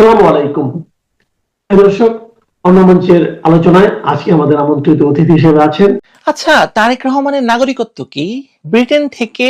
আসসালামু আলাইকুম দর্শক। অন্য মঞ্চের আলোচনায় আজকে আমাদের আমন্ত্রিত অতিথি হিসেবে আছেন। আচ্ছা, তারেক রহমানের নাগরিকত্ব কি? ব্রিটেন থেকে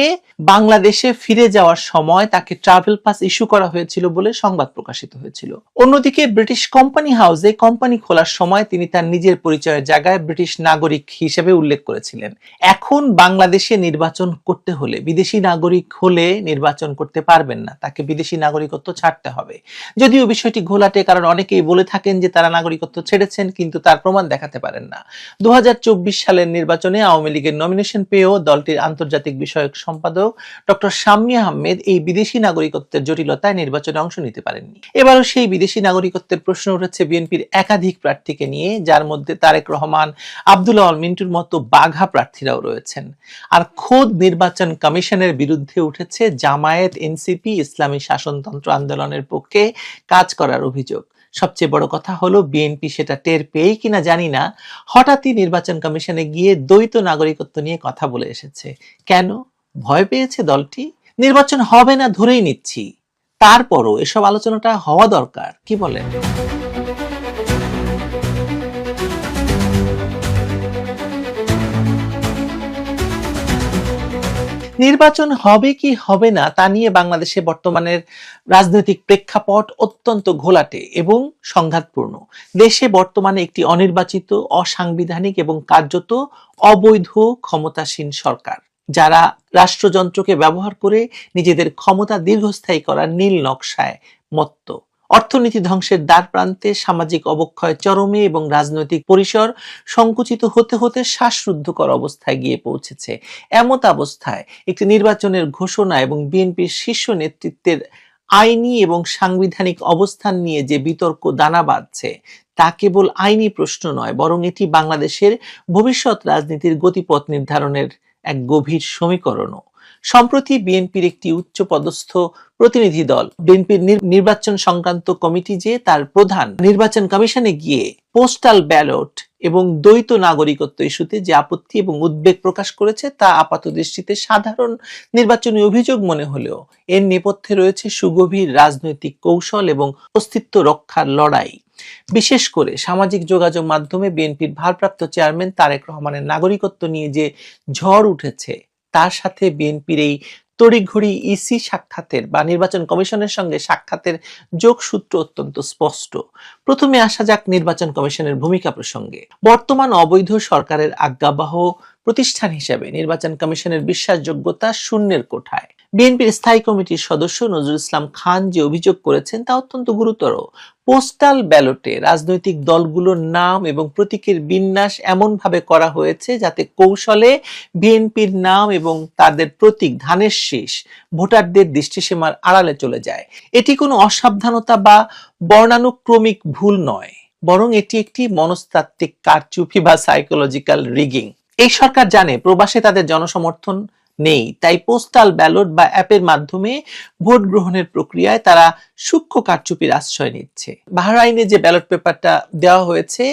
বাংলাদেশে ফিরে যাওয়ার সময় তাকে ট্রাভেল পাস ইস্যু করা হয়েছিল বলে সংবাদ প্রকাশিত হয়েছিল। অন্যদিকে ব্রিটিশ কোম্পানি হাউসে কোম্পানি খোলার সময় তিনি তার নিজের পরিচয়ের জায়গায় ব্রিটিশ নাগরিক হিসেবে উল্লেখ করেছিলেন। এখন বাংলাদেশে নির্বাচন করতে হলে বিদেশি নাগরিক হলে নির্বাচন করতে পারবেন না, তাকে বিদেশি নাগরিকত্ব ছাড়তে হবে। যদিও বিষয়টি ঘোলাটে, কারণ অনেকেই বলে থাকেন যে তারা নাগরিকত্ব ছেড়েছেন কিন্তু তার প্রমাণ দেখাতে পারেন না। 2024 সালের নির্বাচনে আওয়ামী লীগের নমিনেশন পেয়েও দলটির আন্তর্জাতিক বিষয়ক সম্পাদক ডক্টর শাম্মী আহমেদ এই বিদেশি নাগরিকত্বের জটিলতায় নির্বাচনে অংশ নিতে পারেননি। এবারও সেই বিদেশি নাগরিকত্বের প্রশ্ন উঠেছে বিএনপির একাধিক প্রার্থীকে নিয়ে, যার মধ্যে তারেক রহমান, আব্দুল আওয়াল মিন্টুর মতো বাঘা প্রার্থীরাও রয়েছেন। আর খোদ নির্বাচন কমিশনের বিরুদ্ধে উঠেছে জামায়াত, এনসিপি, ইসলামী শাসনতন্ত্র আন্দোলনের পক্ষে কাজ করার অভিযোগ। সবচেয়ে বড় কথা হলো বিএনপি সেটা টের পেয়ে কিনা জানি না, হঠাৎই নির্বাচন কমিশনে গিয়ে দ্বৈত নাগরিকত্ব নিয়ে কথা বলে এসেছে। কেন? ভয় পেয়েছে দলটি? নির্বাচন হবে না ধরেই নিচ্ছি, তারপরও এসব আলোচনাটা হওয়া দরকার, কি বলেন? নির্বাচন হবে কি হবে না তা নিয়ে বাংলাদেশে বর্তমানের রাজনৈতিক প্রেক্ষাপট অত্যন্ত ঘোলাটে এবং সংঘাতপূর্ণ। দেশে বর্তমানে একটি অনির্বাচিত, অসাংবিধানিক এবং কার্যত অবৈধ ক্ষমতাসীন সরকার, যারা রাষ্ট্রযন্ত্রকে ব্যবহার করে নিজেদের ক্ষমতা দীর্ঘস্থায়ী করার নীল নকশায় মত্ত। অর্থনীতি ধ্বংসের দ্বার প্রান্তে, সামাজিক অবক্ষয় চরমে এবং রাজনৈতিক পরিসর সংকুচিত হতে হতে শ্বাসরুদ্ধকর অবস্থায় গিয়ে পৌঁছেছে। এমত অবস্থায় একটি নির্বাচনের ঘোষণা এবং বিএনপির শীর্ষ নেতৃত্বের আইনি এবং সাংবিধানিক অবস্থান নিয়ে যে বিতর্ক দানা বাঁধছে, তা কেবল আইনি প্রশ্ন নয়, বরং এটি বাংলাদেশের ভবিষ্যৎ রাজনীতির গতিপথ নির্ধারণের এক গভীর সমীকরণও। সম্প্রতি বিএনপির একটি উচ্চপদস্থ প্রতিনিধি দল, বিএনপির নির্বাচন সংক্রান্ত কমিটি, যে তার প্রধান নির্বাচন কমিশনে গিয়ে পোস্টাল ব্যালট এবং দ্বৈত নাগরিকত্ব ইস্যুতে যে আপত্তি এবং উদ্বেগ প্রকাশ করেছে, তা আপাতদৃষ্টিতে সাধারণ নির্বাচনী অভিযোগ মনে হলেও এর নেপথ্যে রয়েছে সুগভীর রাজনৈতিক কৌশল এবং অস্তিত্ব রক্ষার লড়াই। বিশেষ করে সামাজিক যোগাযোগ মাধ্যমে বিএনপির ভারপ্রাপ্ত চেয়ারম্যান তারেক রহমানের নাগরিকত্ব নিয়ে যে ঝড় উঠেছে, তার সাথে বিএনপির এই তড়িঘড়ি ইসি সাক্ষাতের বা নির্বাচন কমিশনের সঙ্গে সাক্ষাতের যোগসূত্র অত্যন্ত স্পষ্ট। প্রথমে আসা যাক নির্বাচন কমিশনের ভূমিকা প্রসঙ্গে। বর্তমান অবৈধ সরকারের আজ্ঞাবহ প্রতিষ্ঠান হিসেবে নির্বাচন কমিশনের বিশ্বাসযোগ্যতা শূন্যের কোঠায়। বিএনপির স্থায়ী কমিটির সদস্য নজরুল ইসলাম খান যে অভিযোগ করেছেন তা অত্যন্ত গুরুতর। পোস্টাল ব্যালটে রাজনৈতিক দলগুলোর নাম এবং প্রতীকের বিন্যাস এমনভাবে করা হয়েছে যাতে কৌশলে বিএনপির নাম এবং তাদের প্রতীক ধানের শীষ ভোটারদের দৃষ্টিসীমার আড়ালে চলে যায়। এটি কোনো অসাবধানতা বা বর্ণানুক্রমিক ভুল নয়, বরং এটি একটি মনস্তাত্ত্বিক কারচুপি বা সাইকোলজিক্যাল রিগিং। এই সরকার জানে প্রবাসে তাদের জনসমর্থন নেই, তাই পোস্টাল ব্যালট বা অ্যাপের মাধ্যমে ভোট গ্রহণের প্রক্রিয়ায় তারা সূক্ষ্ম কারচুপির আশ্রয় নিচ্ছে। বাহরাইনে যে ব্যালট পেপারটা দেওয়া হয়েছে,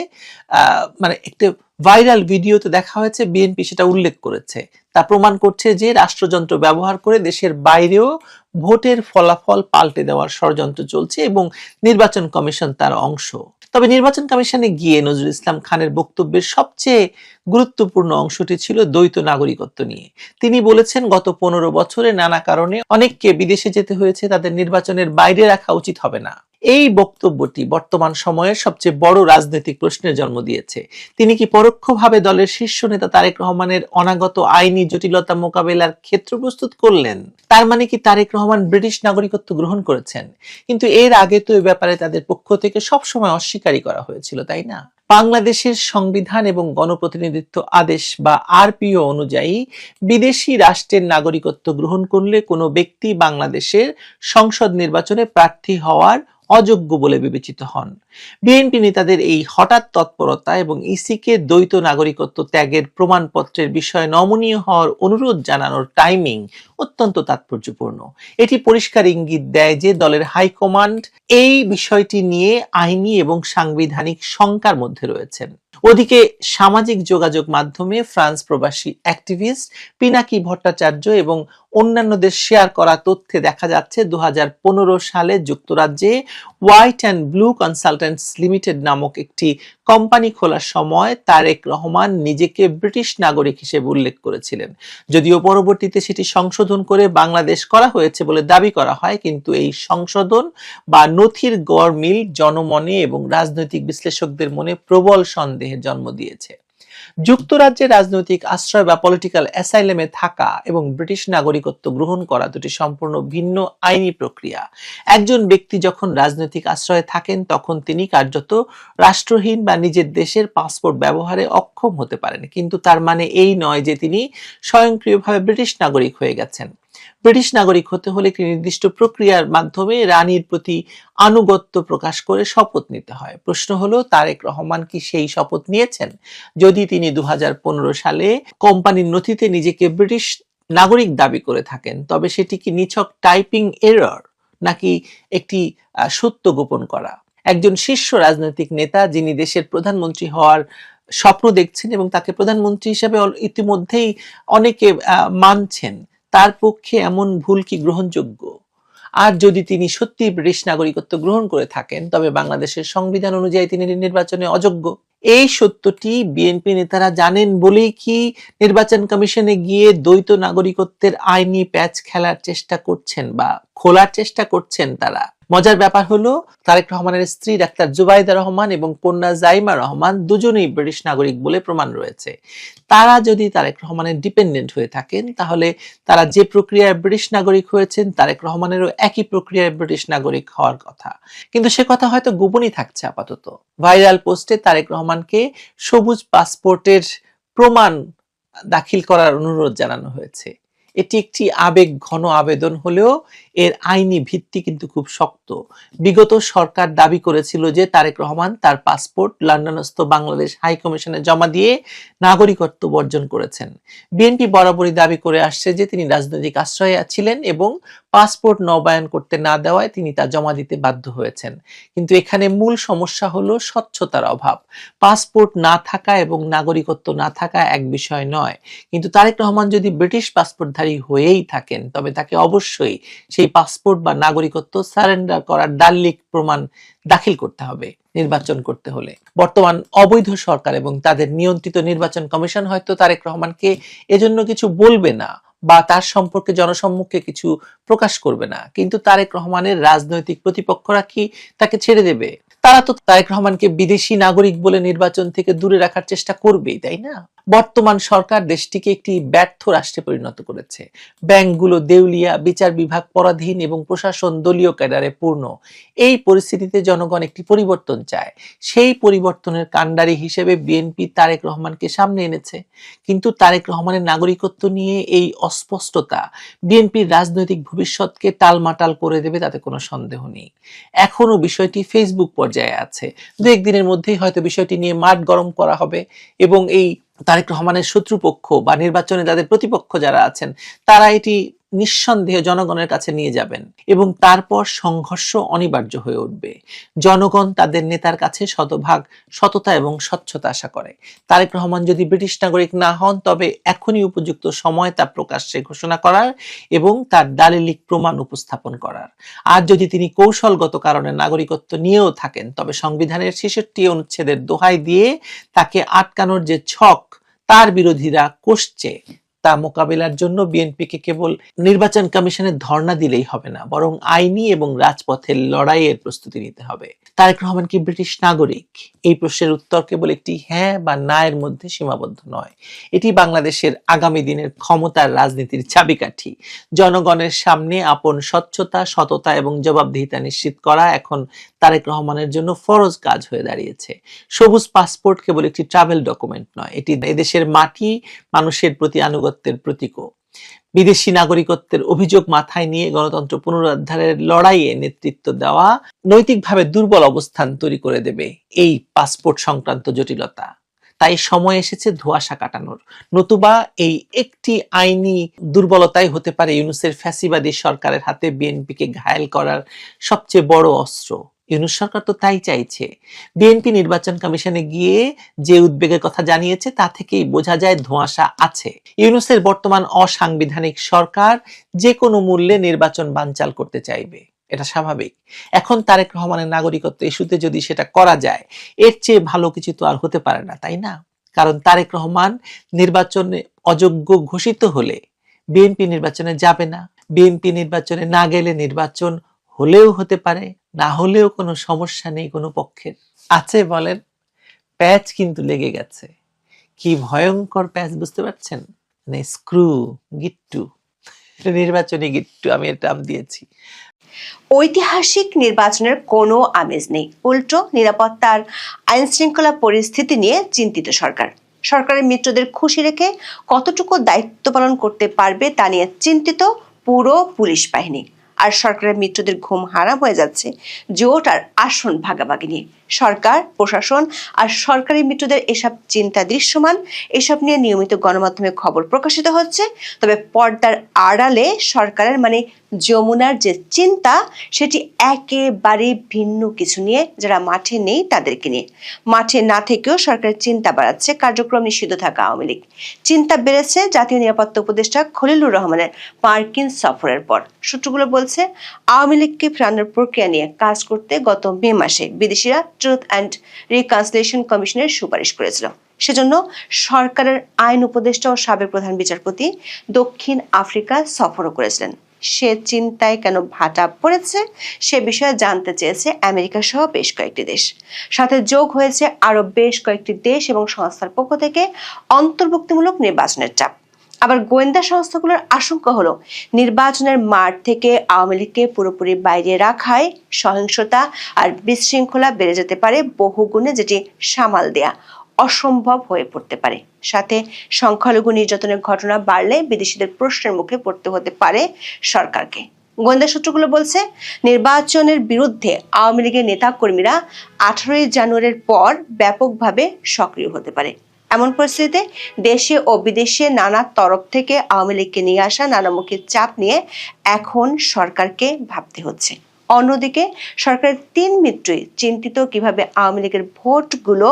মানে একটা ভাইরাল ভিডিওতে দেখা হয়েছে, বিএনপি সেটা উল্লেখ করেছে। তা প্রমাণ করছে যে রাষ্ট্রযন্ত্র ব্যবহার করে দেশের বাইরেও ভোটের ফলাফল পাল্টে দেওয়ার ষড়যন্ত্র চলছে এবং নির্বাচন কমিশন তার অংশ। তবে নির্বাচন কমিশনে গিয়ে নজরুল ইসলাম খানের বক্তব্যের সবচেয়ে গুরুত্বপূর্ণ অংশটি ছিল দ্বৈত নাগরিকত্ব নিয়ে। তিনি বলেছেন, গত 15 বছরে নানা কারণে অনেককে বিদেশে যেতে হয়েছে, তাদের নির্বাচনের বাইরে রাখা উচিত হবে না। এই বক্তব্যটি বর্তমান সময়ের সবচেয়ে বড় রাজনৈতিক প্রশ্নের জন্ম দিয়েছে। তিনি কি পরোক্ষভাবে দলের শীর্ষ নেতা তারেক রহমানের অনাগত আইনি জটিলতা মোকাবেলার ক্ষেত্র প্রস্তুত করলেন? তার মানে কি তারেক রহমান ব্রিটিশ নাগরিকত্ব গ্রহণ করেছেন? কিন্তু এর আগে তো এ ব্যাপারে তাদের পক্ষ থেকে সবসময় অস্বীকারই করা হয়েছিল, তাই না? বাংলাদেশের সংবিধান এবং গণপ্রতিনিধিত্ব আদেশ বা আরপিও অনুযায়ী বিদেশি রাষ্ট্রের নাগরিকত্ব গ্রহণ করলে কোনো ব্যক্তি বাংলাদেশের সংসদ নির্বাচনে প্রার্থী হওয়ার অযোগ্য বলে বিবেচিত হন। বিএনপি নেতাদের এই হঠাৎ তৎপরতা এবং ইসিকে দ্বৈত নাগরিকত্ব ত্যাগের প্রমাণপত্রের বিষয়ে নমনীয় হওয়ার অনুরোধ জানানোর টাইমিং অত্যন্ত তাৎপর্যপূর্ণ। এটি পরিষ্কার ইঙ্গিত দেয় যে দলের হাইকমান্ড এই বিষয়টি নিয়ে আইনি এবং সাংবিধানিক শঙ্কার মধ্যে রয়েছেন। ওদিকে সামাজিক যোগাযোগ মাধ্যমে ফ্রান্স প্রবাসী অ্যাক্টিভিস্ট পিনাকি ভট্টাচার্য এবং অন্যান্যদের শেয়ার করা তথ্যে দেখা যাচ্ছে 2015 সালে যুক্তরাজ্যে white and blue consultants limited নামক একটি কোম্পানি খোলার সময় তারেক রহমান নিজেকে ব্রিটিশ নাগরিক হিসেবে উল্লেখ করেছিলেন। যদিও পরবর্তীতে সেটি সংশোধন করে বাংলাদেশ করা হয়েছে বলে দাবি করা হয়, কিন্তু এই সংশোধন বা নথির গড়মিল জনমনে এবং রাজনৈতিক বিশ্লেষকদের মনে প্রবল সন্দেহের জন্ম দিয়েছে। যুক্তরাজ্যে রাজনৈতিক আশ্রয় বা পলিটিক্যাল অ্যাসাইলেমে থাকা এবং ব্রিটিশ নাগরিকত্ব গ্রহণ করা দুটি সম্পূর্ণ ভিন্ন আইনি প্রক্রিয়া। একজন ব্যক্তি যখন রাজনৈতিক আশ্রয়ে থাকেন তখন তিনি কার্যত রাষ্ট্রহীন বা নিজের দেশের পাসপোর্ট ব্যবহারে অক্ষম হতে পারেন, কিন্তু তার মানে এই নয় যে তিনি স্বয়ংক্রিয়ভাবে ব্রিটিশ নাগরিক হয়ে গেছেন। ব্রিটিশ নাগরিক হতে হলে একটি নির্দিষ্ট প্রক্রিয়ার মাধ্যমে রানীর প্রতি আনুগত্য প্রকাশ করে শপথ নিতে হয়। প্রশ্ন হলো, তারেক রহমান কি সেই শপথ নিয়েছেন? যদি তিনি 2015 সালে কোম্পানির নথিতে নিজেকে ব্রিটিশ নাগরিক দাবি করে থাকেন, তবে সেটি কি নিছক টাইপিং এরর নাকি একটি সত্য গোপন করা? একজন শীর্ষ রাজনৈতিক নেতা যিনি দেশের প্রধানমন্ত্রী হওয়ার স্বপ্ন দেখছেন এবং তাকে প্রধানমন্ত্রী হিসেবে ইতিমধ্যেই অনেকে মানছেন, তার পক্ষে এমন ভুল কি গ্রহণযোগ্য? আর যদি তিনি সত্যি ব্রিটিশ নাগরিকত্ব গ্রহণ করে থাকেন, তবে বাংলাদেশের সংবিধান অনুযায়ী তিনি নির্বাচনে অযোগ্য। এই সত্যটি বিএনপি নেতারা জানেন বলেই কি নির্বাচন কমিশনে গিয়ে দ্বৈত নাগরিকত্বের আইনি প্যাচ খেলার চেষ্টা করছেন বা খোলার চেষ্টা করছেন তারা? মজার ব্যাপার হলো, তারেক রহমানের স্ত্রী ডাক্তার জুবাইদা রহমান এবং কন্যা জাইমা রহমান দুজনেই ব্রিটিশ নাগরিক বলে প্রমাণ রয়েছে। তারা যদি তারেক রহমানের ডিপেন্ডেন্ট হয়ে থাকেন, তাহলে তারা যে প্রক্রিয়ায় ব্রিটিশ নাগরিক হয়েছেন তারেক রহমানেরও একই প্রক্রিয়ায় ব্রিটিশ নাগরিক হওয়ার কথা, কিন্তু সে কথা হয়তো গোপনই থাকছে আপাতত। ভাইরাল পোস্টে তারেক রহমানকে সবুজ পাসপোর্টের প্রমাণ দাখিল করার অনুরোধ জানানো হয়েছে। এটি একটি আবেগ ঘন আবেদন হলেও এর আইনি ভিত্তি কিন্তু খুব শক্ত। বিগত সরকার দাবি করেছিল যে তারেক রহমান তার পাসপোর্ট লন্ডনস্থ বাংলাদেশ হাই কমিশনে জমা দিয়ে নাগরিকত্ব বর্জন করেছেন। বিএনপি বরাবরই দাবি করে আসছে যে তিনি রাজনৈতিক আশ্রয়ে ছিলেন এবং পাসপোর্ট নবায়ন করতে না দেওয়ায় তিনি তা জমা দিতে বাধ্য হয়েছেন। কিন্তু এখানে মূল সমস্যা হলো স্বচ্ছতার অভাব। পাসপোর্ট না থাকা এবং নাগরিকত্ব না থাকা এক বিষয় নয়, কিন্তু তারেক রহমান যদি ব্রিটিশ পাসপোর্টধারী হয়েই থাকেন, তবে তাকে অবশ্যই সেই পাসপোর্ট বা নাগরিকত্ব সারেন্ডার করার দালিলিক প্রমাণ দাখিল করতে হবে নির্বাচন করতে হলে। বর্তমান অবৈধ সরকার এবং তাদের নিয়ন্ত্রিত নির্বাচন কমিশন হয়তো তারেক রহমানকে এজন্য কিছু বলবে না বা তার সম্পর্কে জনসম্মুখে কিছু প্রকাশ করবে না, কিন্তু তারেক রহমানের রাজনৈতিক প্রতিপক্ষরা কি তাকে ছেড়ে দেবে? তারা তো তারেক রহমানকে বিদেশি নাগরিক বলে নির্বাচন থেকে দূরে রাখার চেষ্টা করবেই, তাই না? বর্তমান সরকার দেশটিকে একটি ব্যর্থ রাষ্ট্রে পরিণত করেছে। ব্যাংকগুলো দেউলিয়া, বিচার বিভাগ পরাধীন এবং প্রশাসন দলীয় ক্যাডারে পূর্ণ। এই পরিস্থিতিতে জনগণ একটি পরিবর্তন চায়। সেই পরিবর্তনের কাণ্ডারি হিসেবে বিএনপি তারেক রহমানকে সামনে এনেছে, কিন্তু তারেক রহমানের নাগরিকত্ব নিয়ে এই অস্পষ্টতা বিএনপির রাজনৈতিক ভবিষ্যৎকে টালমাটাল করে দেবে, তাতে কোনো সন্দেহ নেই। এখনো বিষয়টি ফেসবুক পর্যায়ে আছে। দু একদিনের মধ্যেই হয়তো বিষয়টি নিয়ে মাঠ গরম করা হবে এবং এই তারেক রহমানের শত্রুপক্ষ বা নির্বাচনে তাদের প্রতিপক্ষ যারা আছেন তারা এটি নিঃসন্দেহে জনগণের কাছে নিয়ে যাবেন এবং তারপর সংঘর্ষ অনিবার্য হয়ে উঠবে। জনগণ তাদের নেতার কাছে শতভাগ সততা এবং স্বচ্ছতা আশা করে। তারেক রহমান যদি ব্রিটিশ নাগরিক না হন, তবে এখনই উপযুক্ত সময় তা প্রকাশ্যে ঘোষণা করার এবং তার দালিলিক প্রমাণ উপস্থাপন করার। আর যদি তিনি কৌশলগত কারণে নাগরিকত্ব নিয়েও থাকেন, তবে সংবিধানের 66 অনুচ্ছেদের দোহাই দিয়ে তাকে আটকানোর যে ছক তার বিরোধীরা কষছে, তা মোকাবিলার জন্য বিএনপিকে কেবল নির্বাচন কমিশনের ধর্ণা দিলেই হবে না, বরং আইনি এবং রাজপথের লড়াইয়ের প্রস্তুতি নিতে হবে। তারেক রহমান কি ব্রিটিশ নাগরিক? এই প্রশ্নের উত্তর কেবল একটি হ্যাঁ বা না এর মধ্যে সীমাবদ্ধ নয়। এটি বাংলাদেশের আগামী দিনের ক্ষমতার রাজনীতির চাবিকাঠি। জনগণের সামনে আপন স্বচ্ছতা, সততা এবং জবাবদিহিতা নিশ্চিত করা এখন তারেক রহমানের জন্য ফরজ কাজ হয়ে দাঁড়িয়েছে। সবুজ পাসপোর্ট কেবল একটি ট্রাভেল ডকুমেন্ট নয়, এটি এদেশের মাটি, মানুষের প্রতি আনুগত্যের প্রতীকও। বিদেশি নাগরিকত্বের অভিযোগ মাথায় নিয়ে গণতন্ত্র পুনরুদ্ধারের লড়াইয়ে নেতৃত্ব দেওয়া নৈতিকভাবে দুর্বল অবস্থান তৈরি করে দেবে এই পাসপোর্ট সংক্রান্ত জটিলতা। তাই সময় এসেছে ধোঁয়াশা কাটানোর, নতুবা এই একটি আইনি দুর্বলতাই হতে পারে ইউনূসের ফ্যাসিবাদী সরকারের হাতে বিএনপিকে ঘায়েল করার সবচেয়ে বড় অস্ত্র। ইউনূস সরকার তো তাই চাইছে। বিএনপি নির্বাচন কমিশনে গিয়ে যে উদ্বেগের কথা জানিয়েছে তা থেকেই বোঝা যায় ধোঁয়াশা আছে। ইউনূসের বর্তমান অসাংবিধানিক সরকার যে কোনো মূল্যে নির্বাচন বানচাল করতে চাইবে, এটা স্বাভাবিক। এখন তারেক রহমানের নাগরিকত্ব ইস্যুতে যদি সেটা করা যায়, এর চেয়ে ভালো কিছু তো আর হতে পারে না, তাই না? কারণ তারেক রহমান নির্বাচনে অযোগ্য ঘোষিত হলে বিএনপি নির্বাচনে যাবে না। বিএনপি নির্বাচনে না গেলে নির্বাচন হলেও হতে পারে, না হলেও কোনো সমস্যা নেই কোনো পক্ষের। আছে বলেন? প্যাচ কিন্তু লেগে গেছে। কি ভয়ঙ্কর প্যাচ, বুঝতে পারছেন? মানে স্ক্রু, গিট্টু, নির্বাচনী গিট্টু আমি এর নাম দিয়েছি। ঐতিহাসিক নির্বাচনের কোনো আমেজ নেই, উল্টো নিরাপত্তার আইন শৃঙ্খলা পরিস্থিতি নিয়ে চিন্তিত সরকার। সরকারের মিত্রদের খুশি রেখে কতটুকু দায়িত্ব পালন করতে পারবে তা নিয়ে চিন্তিত পুরো পুলিশ বাহিনী। আর সরকারের মিত্রদের ঘুম হারাম হয়ে যাচ্ছে জোট আর আসন ভাগাভাগি নিয়ে। সরকার, প্রশাসন আর সরকারি মিত্রদের এসব চিন্তা দৃশ্যমান, এসব নিয়ে নিয়মিত গণমাধ্যমে খবর প্রকাশিত হচ্ছে। তবে পর্দার আড়ালে সরকারের মানে যমুনার যে চিন্তা, সেটি একেবারে ভিন্ন কিছু নিয়ে, যারা মাঠে নেই তাদেরকে নিয়ে। মাঠে না থেকেও সরকারের চিন্তা বাড়াচ্ছে কার্যক্রম নিষিদ্ধ থাকা আওয়ামী লীগ। চিন্তা বেড়েছে জাতীয় নিরাপত্তা উপদেষ্টা খলিলুর রহমানের মার্কিন সফরের পর। সূত্রগুলো বলছে, আওয়ামী লীগকে ফেরানোর প্রক্রিয়া নিয়ে কাজ করতে গত মে মাসে বিদেশিরা ট্রুথ অ্যান্ড রিকনসিলিয়েশন কমিশনের সুপারিশ করেছিল। সেজন্য সরকারের আইন উপদেষ্টা ও সাবেক প্রধান বিচারপতি দক্ষিণ আফ্রিকা সফরও করেছিলেন। সে চিন্তায় কেন ভাটা পড়েছে সে বিষয়ে জানতে চেয়েছে আমেরিকা সহ বেশ কয়েকটি দেশ। সাথে যোগ হয়েছে আরো বেশ কয়েকটি দেশ এবং সংস্থার পক্ষ থেকে অন্তর্ভুক্তিমূলক নির্বাচনের চাপ। আবার গোয়েন্দা সংস্থাগুলোর আশঙ্কা হলো, নির্বাচনের মাঠ থেকে আওয়ামী লীগকে পুরোপুরি বাইরে রাখায় সহিংসতা আর বিশৃঙ্খলা বেড়ে যেতে পারে বহুগুণে, যেটি সামাল দেয়া অসম্ভব হয়ে পড়তে পারে। সাথে সংখ্যালঘু নির্যাতনের ঘটনা বাড়লে বিদেশিদের প্রশ্নের মুখে পড়তে হতে পারে সরকারকে। গোয়েন্দা সূত্রগুলো বলছে, নির্বাচনের বিরুদ্ধে আওয়ামী লীগের নেতা কর্মীরা 18 জানুয়ারির পর ব্যাপকভাবে সক্রিয় হতে পারে। এমন পরিস্থিতিতে দেশে ও বিদেশে নানা তরফ থেকে আওয়ামী লীগকে নিয়ে আসা নানামুখী চাপ নিয়ে এখন সরকারকে ভাবতে হচ্ছে। অন্যদিকে সরকারের 3 মিত্রই চিন্তিত কিভাবে আওয়ামী লীগের ভোটগুলো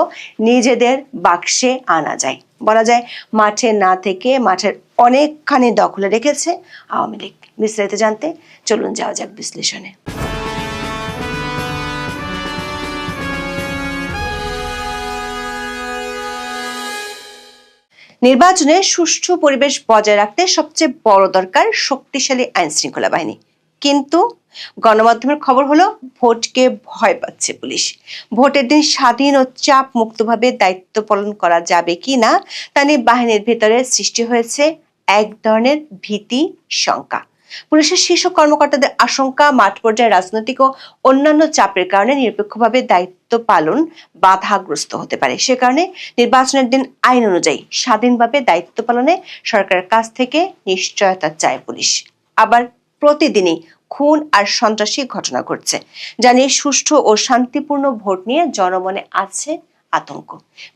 নিজেদের বাক্সে আনা যায়। বলা যায়, মাঠে না থেকে মাঠের অনেকখানি দখলে রেখেছে আওয়ামী লীগ। বিস্তারিত জানতে চলুন যাওয়া যাক বিশ্লেষণে। নির্বাচনে সুষ্ঠু পরিবেশ বজায় রাখতে সবচেয়ে বড় দরকার শক্তিশালী আইন শৃঙ্খলা বাহিনী। কিন্তু গণমাধ্যমের খবর হলো, ভোটকে ভয় পাচ্ছে পুলিশ। ভোটের দিন স্বাধীন ও চাপ মুক্তভাবে দায়িত্ব পালন করা যাবে কিনা তা নিয়ে বাহিনীর ভেতরে সৃষ্টি হয়েছে এক ধরনের ভীতি, শঙ্কা। পুলিশের শীর্ষ কর্মকর্তাদের আশঙ্কা, মাঠ পর্যায়ে রাজনৈতিক ও অন্যান্য চাপের কারণে নিরপেক্ষভাবে দায়িত্ব পালন বাধাগ্রস্ত হতে পারে। সে কারণে নির্বাচনের দিন আইন অনুযায়ী স্বাধীনভাবে দায়িত্ব পালনে সরকারের কাছ থেকে নিশ্চয়তা চায় পুলিশ। আবার প্রতিদিনই খুন আর সন্ত্রাসী ঘটনা ঘটছে, যা নিয়ে সুষ্ঠু ও শান্তিপূর্ণ ভোট নিয়ে জনমনে আছে আতঙ্ক।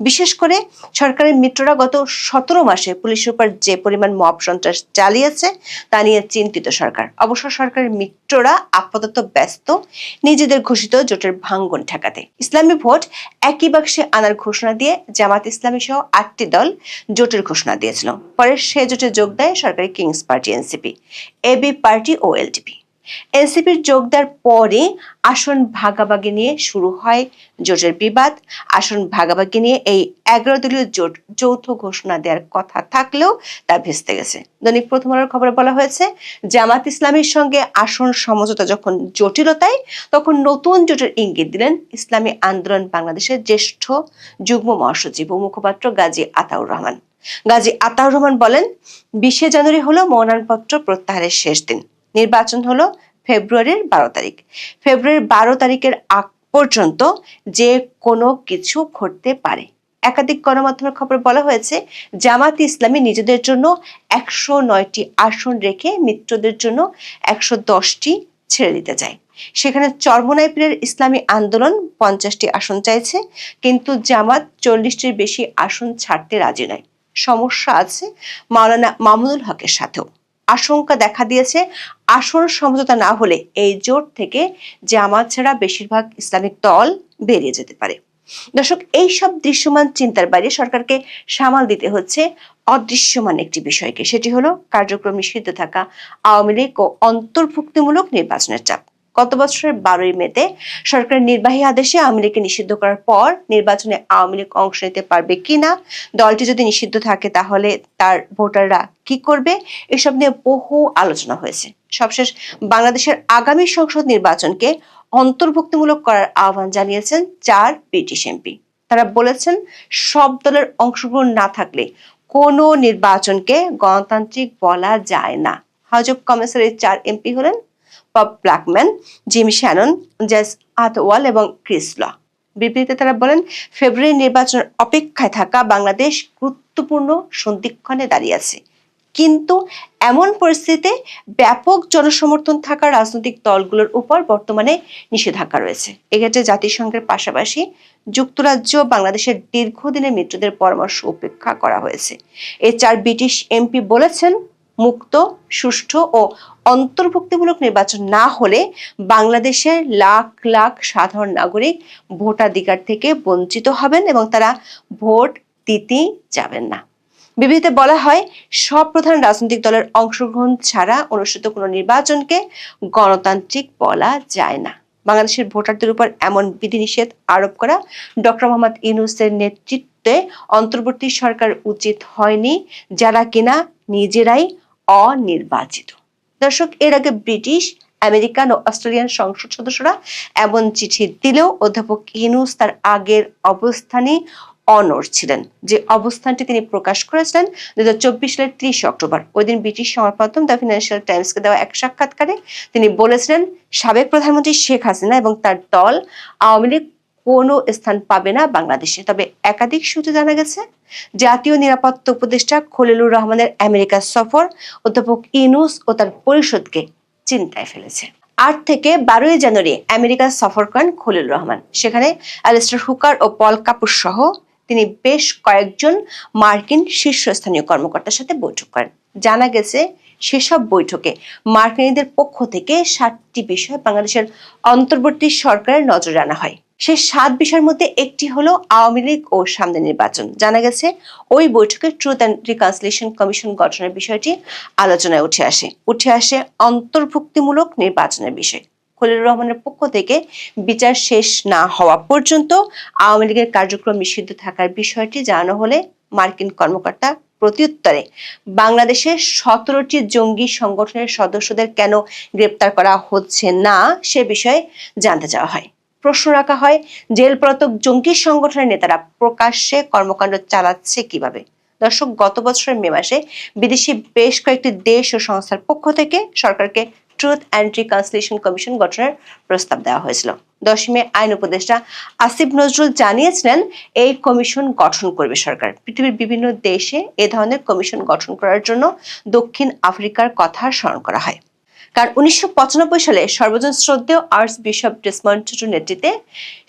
বিশেষ করে সরকারের মিত্ররা গত 17 মাসে পুলিশের উপর যে পরিমাণ মব সন্ত্রাস চালিয়েছে তা নিয়ে চিন্তিত সরকার। অবশ্য সরকারের মিত্ররা আপাতত ব্যস্ত নিজেদের ঘোষিত জোটের ভাঙ্গন ঠেকাতে। ইসলামী ভোট একই বাক্সে আনার ঘোষণা দিয়ে জামাত ইসলামী সহ 8টি দল জোটের ঘোষণা দিয়েছিল। পরে সে জোটে যোগ দেয় সরকারি kings party, NCP, AB party ও এলডিপি। এনসিপির যোগ দেওয়ার পরে আসন ভাগাভাগি নিয়ে শুরু হয় জোটের বিবাদ। আসন ভাগাভাগি নিয়ে এই 11 দলীয় জোট যৌথ ঘোষণা দেওয়ার কথা থাকলেও তা ভেস্তে গেছে। দৈনিক প্রথম আলোর খবরে বলা হয়েছে, জামাত ইসলামীর সঙ্গে আসন সমঝোতা যখন জটিলতায়, তখন নতুন জোটের ইঙ্গিত দিলেন ইসলামী আন্দোলন বাংলাদেশের জ্যেষ্ঠ যুগ্ম মহাসচিব ও মুখপাত্র গাজী আতাউর রহমান। গাজী আতাউর রহমান বলেন, 20 জানুয়ারি হলো মনোনয়নপত্র প্রত্যাহারের শেষ দিন। নির্বাচন হলো ফেব্রুয়ারির 12 তারিখ। ফেব্রুয়ারির 12 তারিখের আগ পর্যন্ত যে কোনো কিছু ঘটতে পারে। একাধিক গণমাধ্যমের খবর বলা হয়েছে, জামাত ইসলামী নিজেদের জন্য 109টি আসন রেখে মিত্রদের জন্য 110টি ছেড়ে দিতে চায়। সেখানে চরমোনাই পীরের ইসলামী আন্দোলন 50টি আসন চাইছে, কিন্তু জামাত 40টির বেশি আসন ছাড়তে রাজি নয়। সমস্যা আছে মাওলানা মামুনুল হকের সাথেও। আশঙ্কা দেখা দিয়েছে আসন সমঝোতা না হলে এই জোট থেকে জামাত ছাড়া বেশিরভাগ ইসলামিক দল বেরিয়ে যেতে পারে। দর্শক, এইসব দৃশ্যমান চিন্তার বাইরে সরকারকে সামাল দিতে হচ্ছে অদৃশ্যমান একটি বিষয়কে, সেটি হলো কার্যক্রম নিষিদ্ধ থাকা আওয়ামী লীগ ও অন্তর্ভুক্তিমূলক নির্বাচনের চাপ। গত বছরের 12ই মেতে সরকারের নির্বাহী আদেশে আওয়ামী লীগকে নিষিদ্ধ করার পর নির্বাচনে আওয়ামী লীগ অংশ নিতে পারবে কিনা, দলটি যদি নিষিদ্ধ থাকে তাহলে তার ভোটাররা কি করবে, এসব নিয়ে বহু আলোচনা হয়েছে। সবশেষ বাংলাদেশের আগামী সংসদ নির্বাচনকে অন্তর্ভুক্তিমূলক করার আহ্বান জানিয়েছেন 4 ব্রিটিশ এমপি। তারা বলেছেন, সব দলের অংশগ্রহণ না থাকলে কোনো নির্বাচনকে গণতান্ত্রিক বলা যায় না। হাউস অব কমন্সের এই 4 এমপি হলেন Bob Blackman, Jimmy Shannon, Jas Athwal এবং ক্রিস ল। বিবৃতিতে তারা বলেন, ফেব্রুয়ারি নির্বাচনের অপেক্ষায় থাকা বাংলাদেশ গুরুত্বপূর্ণ সন্ধিক্ষণে দাঁড়িয়ে আছে, কিন্তু এমন পরিস্থিতিতে ব্যাপক জনসমর্থন থাকা রাজনৈতিক দলগুলোর উপর বর্তমানে নিষেধাজ্ঞা রয়েছে। এক্ষেত্রে জাতিসংঘের পাশাপাশি যুক্তরাজ্য বাংলাদেশের দীর্ঘদিনের মিত্রদের পরামর্শ উপেক্ষা করা হয়েছে। এই 4 ব্রিটিশ এমপি বলেছেন, মুক্ত, সুষ্ঠু ও অন্তর্ভুক্তিমূলক নির্বাচন না হলে বাংলাদেশের লাখ লাখ সাধারণ নাগরিক ভোটাধিকার থেকে বঞ্চিত হবেন এবং তারা ভোট দিতেই যাবেন না। বিবৃতিতে বলা হয়, সব প্রধান রাজনৈতিক দলের অংশগ্রহণ ছাড়া অনুষ্ঠিত কোনো নির্বাচনকে গণতান্ত্রিক বলা যায় না। বাংলাদেশের ভোটারদের উপর এমন বিধিনিষেধ আরোপ করা ডক্টর মোহাম্মদ ইউনূসের নেতৃত্বে অন্তর্বর্তী সরকার উচিত হয়নি, যারা কিনা নিজেরাই অনির্বাচিত। দর্শক, এর আগে ব্রিটিশ, আমেরিকান ও অস্ট্রেলিয়ান সংসদ সদস্যরা এমন চিঠি দিলেও অধ্যাপক ইউনূস তার আগের অবস্থানই অনড় ছিলেন, যে অবস্থানটি তিনি প্রকাশ করেছিলেন 2024 সালের 30 অক্টোবর। ওই দিন ব্রিটিশ সংবাদ মাধ্যম দ্য ফিনান্সিয়াল টাইমসকে দেওয়া এক সাক্ষাৎকারে তিনি বলেছিলেন, সাবেক প্রধানমন্ত্রী শেখ হাসিনা এবং তার দল আওয়ামী লীগ কোনো স্থান পাবে না বাংলাদেশে। তবে একাধিক সূত্রে জানা গেছে, জাতীয় নিরাপত্তা উপদেষ্টা খলিলুর রহমানের আমেরিকা সফর অধ্যাপক ইউনূস ও তার পরিষদকে চিন্তায় ফেলেছে। 8 থেকে 12 জানুয়ারি আমেরিকা সফর করেন খলিলুর রহমান। সেখানে অ্যালিস্টার হুকার ও পল কাপুর সহ তিনি বেশ কয়েকজন মার্কিন শীর্ষস্থানীয় কর্মকর্তার সাথে বৈঠক করেন। জানা গেছে, সেসব বৈঠকে মার্কিনীদের পক্ষ থেকে 7টি বিষয় বাংলাদেশের অন্তর্বর্তী সরকারের নজরে আনা হয়। সেই 7 বিষয়ের মধ্যে একটি হলো আওয়ামী লীগ ও সামনে নির্বাচন। জানা গেছে, ওই বৈঠকে ট্রুথ অ্যান্ড রিকনসিলিয়েশন কমিশন গঠনের বিষয়টি আলোচনায় উঠে আসে অন্তর্ভুক্তিমূলক নির্বাচনের বিষয়। খলিলুর রহমানের পক্ষ থেকে বিচার শেষ না হওয়া পর্যন্ত আওয়ামী লীগের কার্যক্রম নিষিদ্ধ থাকার বিষয়টি জানানো হলে মার্কিন কর্মকর্তা প্রত্যুত্তরে বাংলাদেশের 17টি জঙ্গি সংগঠনের সদস্যদের কেন গ্রেপ্তার করা হচ্ছে না সে বিষয়ে জানতে চাওয়া হয়। প্রশ্ন রাখা হয়, জেলপলাতক জঙ্গি সংগঠনের নেতারা প্রকাশ্যে কর্মকাণ্ড চালাচ্ছে কিভাবে। দর্শক, গত বছরের মে মাসে বিদেশি বেশ কয়েকটি দেশ ও সংস্থার পক্ষ থেকে সরকারকে ট্রুথ অ্যান্ড রিকনসিলিয়েশন কমিশন গঠনের প্রস্তাব দেওয়া হয়েছিল। 10 মে আইন উপদেষ্টা আসিফ নজরুল জানিয়েছিলেন, এই কমিশন গঠন করবে সরকার। পৃথিবীর বিভিন্ন দেশে এ ধরনের কমিশন গঠন করার জন্য দক্ষিণ আফ্রিকার কথা স্মরণ করা হয়। কারণ 1995 সালে সর্বজন শ্রদ্ধেয় আর্চ বিশপ ডেসমন্ড টুটুর নেতৃত্বে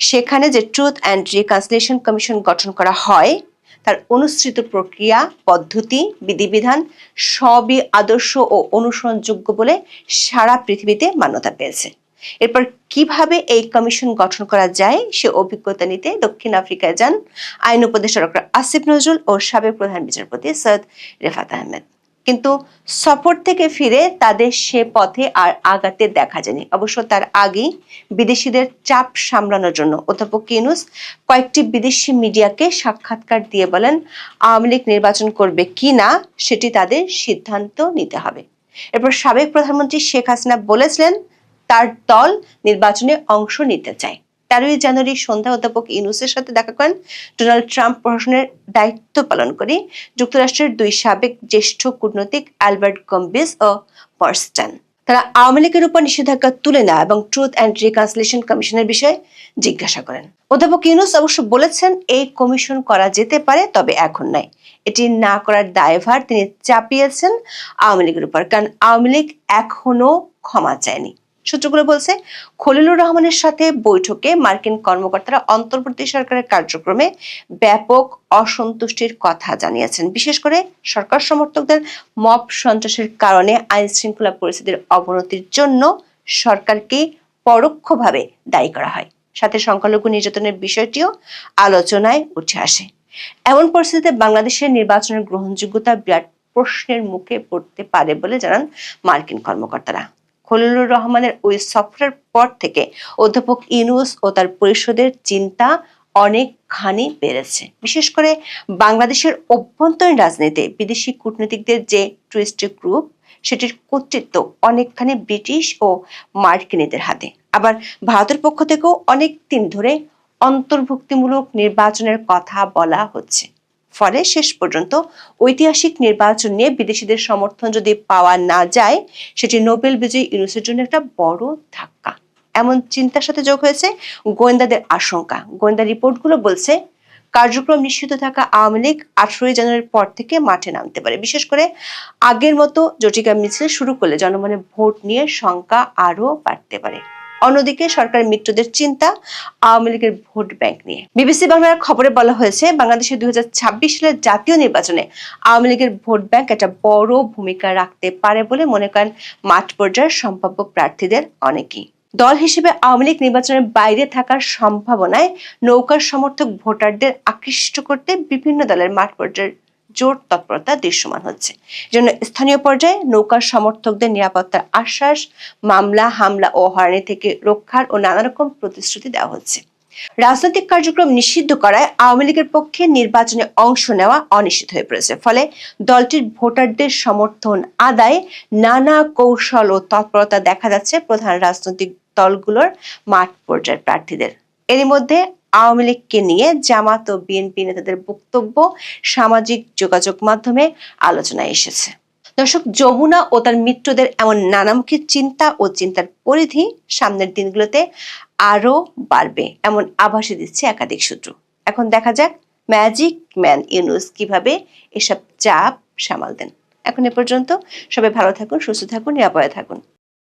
সেখানে যে ট্রুথ অ্যান্ড রিকনসিলিয়েশন কমিশন গঠন করা হয়, তার অনুসৃত প্রক্রিয়া, পদ্ধতি, বিধিবিধান সবই আদর্শ ও অনুসরণযোগ্য বলে সারা পৃথিবীতে মান্যতা পেয়েছে। এরপর কিভাবে এই কমিশন গঠন করা যায় সে অভিজ্ঞতা নিতে দক্ষিণ আফ্রিকায় যান আইন উপদেষ্টা ডক্টর আসিফ নজরুল ও সাবেক প্রধান বিচারপতি সৈয়দ রেফাত আহমেদ। কিন্তু সফর থেকে ফিরে তাদের সে পথে আর আগাতে দেখা যায়নি। অবশ্য তার আগেই বিদেশিদের চাপ সামলানোর জন্য অধ্যাপক ইউনূস কয়েকটি বিদেশি মিডিয়াকে সাক্ষাৎকার দিয়ে বলেন, আওয়ামী লীগ নির্বাচন করবে কি না সেটি তাদের সিদ্ধান্ত নিতে হবে। এরপর সাবেক প্রধানমন্ত্রী শেখ হাসিনা বলেছিলেন, তার দল নির্বাচনে অংশ নিতে চায়। 13 জানুয়ারি সন্ধ্যা অধ্যাপক ইউনূসের সাথে দেখা করেন ডোনাল্ড ট্রাম্প প্রশাসনের দায়িত্ব পালনকারী যুক্তরাষ্ট্রের 2 সাবেক জ্যেষ্ঠ কূটনৈতিক অ্যালবার্ট গম্বিস ও পার্স্টান। তারা আওয়ামী লীগের উপর নিষেধাজ্ঞা তুলে নেওয়া এবং ট্রুথ অ্যান্ড রিকনসিলিয়েশন কমিশনের বিষয়ে জিজ্ঞাসা করেন। অধ্যাপক ইউনূস অবশ্য বলেছেন, এই কমিশন করা যেতে পারে, তবে এখন নয়। এটি না করার দায়ভার তিনি চাপিয়েছেন আওয়ামী লীগের উপর, কারণ আওয়ামী লীগ এখনো ক্ষমা চায়নি। সূত্রগুলো বলছে, খলিলুর রহমানের সাথে বৈঠকে মার্কিন কর্মকর্তারা অন্তর্বর্তী সরকারের কার্যক্রমে ব্যাপক অসন্তুষ্টির কথা জানিয়েছেন। বিশেষ করে সরকার সমর্থকদের মব সন্ত্রাসের কারণে আইন শৃঙ্খলা পরিস্থিতির অবনতির জন্য সরকারকে পরোক্ষভাবে দায়ী করা হয়। সাথে সংখ্যালঘু নির্যাতনের বিষয়টিও আলোচনায় উঠে আসে। এমন পরিস্থিতিতে বাংলাদেশের নির্বাচনের গ্রহণযোগ্যতা বিরাট প্রশ্নের মুখে পড়তে পারে বলে জানান মার্কিন কর্মকর্তারা। খলিলুর রহমানের ওই সফরের পর থেকে অধ্যাপক ইউনূস ও তার পরিষদের চিন্তা অনেকখানি বেড়েছে। বিশেষ করে বাংলাদেশের অভ্যন্তরীণ রাজনীতিতে বিদেশি কূটনীতিকদের যে টুইস্ট গ্রুপ, সেটির কর্তৃত্ব অনেকখানি ব্রিটিশ ও মার্কিনীদের হাতে। আবার ভারতের পক্ষ থেকেও অনেক দিন ধরে অন্তর্ভুক্তিমূলক নির্বাচনের কথা বলা হচ্ছে। ফলে শেষ পর্যন্ত ঐতিহাসিক নির্বাচন নিয়ে বিদেশিদের সমর্থন যদি পাওয়া না যায়, সেটি নোবেল বিজয়ী ইউনূসের জন্য একটা বড় ধাক্কা। এমন চিন্তার সাথে যোগ হয়েছে গোয়েন্দাদের আশঙ্কা। গোয়েন্দা রিপোর্টগুলো বলছে, কার্যক্রম নিষিদ্ধ থাকা আওয়ামী লীগ 18 জানুয়ারির পর থেকে মাঠে নামতে পারে। বিশেষ করে আগের মতো জটিকা মিছিল শুরু করলে জনমনে ভোট নিয়ে শঙ্কা আরো বাড়তে পারে। অন্যদিকে সরকার মিত্রদের চিন্তা আওয়ামী লীগের ভোট ব্যাংক নিয়ে। বিবিসি বাংলার খবরে বলা হয়েছে, বাংলাদেশের 2026 সালের জাতীয় নির্বাচনে আওয়ামী লীগের ভোট ব্যাংক একটা বড় ভূমিকা রাখতে পারে বলে মনে করেন মাঠ পর্যায়ের সম্ভাব্য প্রার্থীদের অনেকেই। দল হিসেবে আওয়ামী লীগ নির্বাচনের বাইরে থাকার সম্ভাবনায় নৌকার সমর্থক ভোটারদের আকৃষ্ট করতে বিভিন্ন দলের মাঠ পর্যায়ের জোর তৎপরতা দৃশ্যমান হচ্ছে। এজন্য স্থানীয় পর্যায়ে নৌকার সমর্থকদের নিরাপত্তার আশ্বাস, মামলা, হামলা ও হয়রানি থেকে রক্ষার ও নানা রকম প্রতিশ্রুতি দেওয়া হচ্ছে। রাজনৈতিক কার্যক্রম নিষিদ্ধ করায় আওয়ামী লীগের পক্ষে নির্বাচনে অংশ নেওয়া অনিশ্চিত হয়ে পড়েছে। ফলে দলটির ভোটারদের সমর্থন আদায়ে নানা কৌশল ও তৎপরতা দেখা যাচ্ছে প্রধান রাজনৈতিক দলগুলোর মাঠ পর্যায়ের প্রার্থীদের। এরই মধ্যে আওয়ামী লীগকে নিয়ে জামাত ও বিএনপি নেতাদের বক্তব্য সামাজিক যোগাযোগ মাধ্যমে আলোচনায় এসেছে। দর্শক, যমুনা ও তার মিত্রদের এমন নানামুখী চিন্তা ও চিন্তার পরিধি সামনের দিনগুলোতে আরো বাড়বে এমন আভাসই দিচ্ছে একাধিক সূত্র। এখন দেখা যাক ম্যাজিক ম্যান ইউনূস কিভাবে এসব চাপ সামাল দেন। এখন এ পর্যন্ত সবাই ভালো থাকুন, সুস্থ থাকুন, নিরাপদে থাকুন।